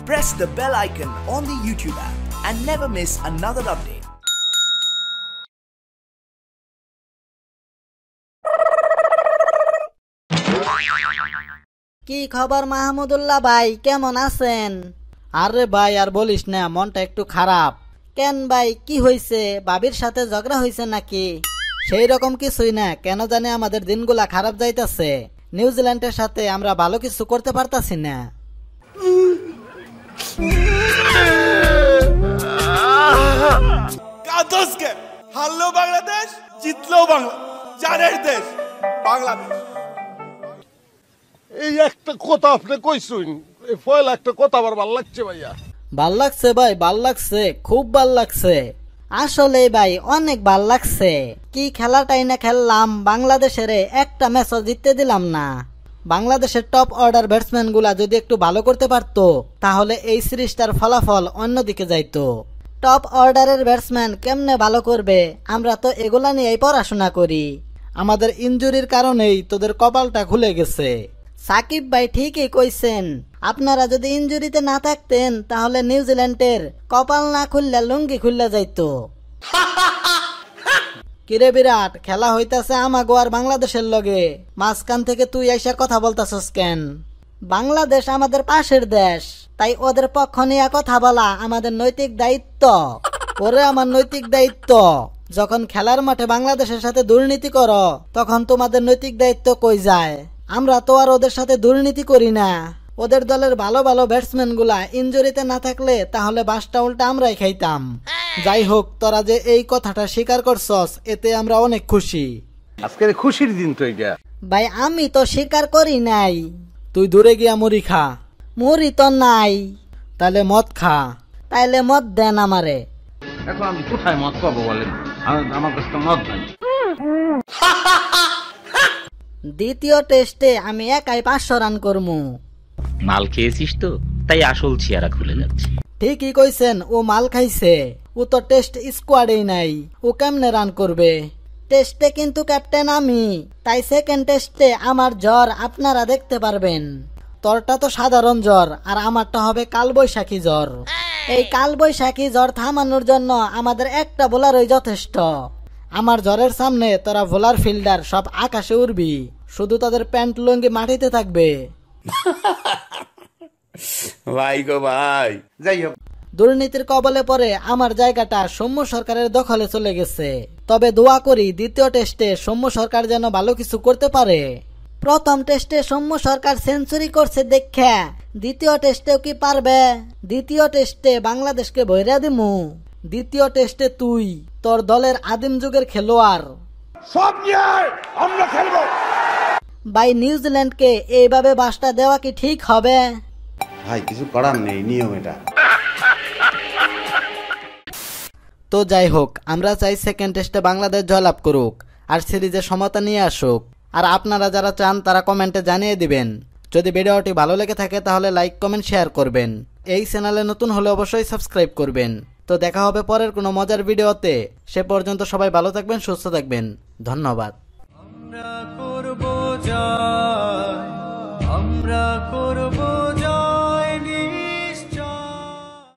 Press the bell icon on the YouTube app and never miss another update. কি খবর মাহমুদুল্লাহ ভাই, কেমন আছেন? আরে ভাই আর বলিস না, মনটা একটু খারাপ। কেন ভাই, কি হয়েছে? ভাবির সাথে ঝগড়া হয়েছে নাকি? সেই রকম কিছুই না, কেন জানে আমাদের দিনগুলা খারাপ যাইতাছে। নিউজিল্যান্ডের সাথে আমরা ভালো কিছু করতে পারতাছি না। হারলো বাংলাদেশ, জিতলো বাংলা, জানের দেশ বাংলাদেশ। এই একটা কথা আপনি কইছুন, এই ফয়লা একটা কথা আমার ভাল লাগছে ভাইয়া। ভাল লাগছে ভাই, ভাল লাগছে, খুব ভাল লাগছে। আসলে ভাই অনেক ভাল লাগছে। কি খেলাটাই না খেললাম, বাংলাদেশের একটা ম্যাচও জিততে দিলাম না। বাংলাদেশের টপ অর্ডার ব্যাটসম্যান গুলা যদি একটু ভালো করতে পারতো, তাহলে এই সিরিজটার ফলাফল অন্যদিকে যাইতো। টপ অর্ডারের ব্যাটসম্যান কেমনে ভালো করবে, আমরা তো এগুলা নিয়েই পড়াশোনা করি। আমাদের ইনজুরির কারণেই তোদের কপালটা খুলে গেছে। সাকিব ভাই ঠিকই কইছেন, আপনারা যদি ইনজুরিতে না থাকতেন তাহলে নিউজিল্যান্ডের কপাল না খুললে লুঙ্গি খুললে যাইতো। কিরে বিরাট, খেলা হইতাছে আমাগো আর বাংলাদেশের লগে, মাঝখান থেকে তুই এসে কথা বলতাছস কেন? বাংলাদেশ আমাদের পাশের দেশ, তাই ওদের পক্ষ নিয়ে কথা বলা আমাদের নৈতিক দায়িত্ব। ওরে আমার নৈতিক দায়িত্ব। যখন খেলার মাঠে বাংলাদেশের সাথে দুর্নীতি করো, তখন তোমাদের নৈতিক দায়িত্ব কই যায়? আমরা তো আর ওদের সাথে দুর্নীতি করি না। ওদের দলের ভালো ভালো ব্যাটসম্যান গুলা ইনজুরিতে না থাকলে তাহলে বাসটা উল্টা আমরাই খাইতাম। যাই হোক, তোরা যে এই কথাটা স্বীকার করছস, এতে আমরা অনেক খুশি। আজকের খুশির দিন তো এটা ভাই, আমি তো স্বীকার করি নাই। তুই দূরে গিয়া মুড়ি খা। মুড়ি তো নাই। তাহলে মদ খা। তাইলে মদ দেন আমারে। এখন আমি কোথায় মদ পাবো বলেন? আমার কাছে তো মদ নাই। দ্বিতীয় টেস্টে আমি একাই 500 রান করমু। মাল খেয়েছিস তো, তাই আসল চেহারা খুলে যাচ্ছে। ঠিকই কইছেন, ও মাল খাইছে। ও তো টেস্ট স্কোয়াডেই নাই, ও কেমনে রান করবে? টেস্টে কিন্তু ক্যাপ্টেন আমি, তাই সেকেন্ড টেস্টে আমার জ্বর আপনারা দেখতে পারবেন। তোরটা তো সাধারণ জ্বর, আর আমারটা হবে কালবৈশাখী জ্বর। এই কালবৈশাখী জ্বর থামানোর জন্য আমাদের একটা বোলারই যথেষ্ট। আমার জ্বরের সামনে তোরা বোলার ফিল্ডার সব আকাশে উড়বি, শুধু তাদের প্যান্ট লুঙ্গি মাটিতে থাকবে। ভাই গো ভাই, যাই হোক, দুর্নীতির কবলে পড়ে আমার জায়গাটা সৌম্য সরকারের দখলে চলে গেছে। তবে দোয়া করি দ্বিতীয় টেস্টে সৌম্য সরকার যেন ভালো কিছু করতে পারে। প্রথম টেস্টে সৌম্য সরকার সেঞ্চুরি করছে দেখে দ্বিতীয় টেস্টেও কি পারবে? দ্বিতীয় টেস্টে বাংলাদেশকে ভৈরা দিমু। দ্বিতীয় টেস্টে তুই তোর দলের আদিম যুগের খেলোয়াড় সব নিয়ে আমরা খেলবো। ভাই, নিউজিল্যান্ডকে এইভাবে বাসটা দেওয়া কি ঠিক হবে? ভাই কিছু করার নেই, নিয়ম এটা। তো যাই হোক, আমরা চাই সেকেন্ড টেস্টে বাংলাদেশ জয়লাভ করুক আর সিরিজে সমতা নিয়ে আসুক। আর আপনারা যারা চান তারা কমেন্টে জানিয়ে দিবেন। যদি ভিডিওটি ভালো লেগে থাকে তাহলে লাইক, কমেন্ট, শেয়ার করবেন। এই চ্যানেলে নতুন হলে অবশ্যই সাবস্ক্রাইব করবেন। তো দেখা হবে পরের কোনো মজার ভিডিওতে। সে পর্যন্ত সবাই ভালো থাকবেন, সুস্থ থাকবেন। ধন্যবাদ। আমরা করব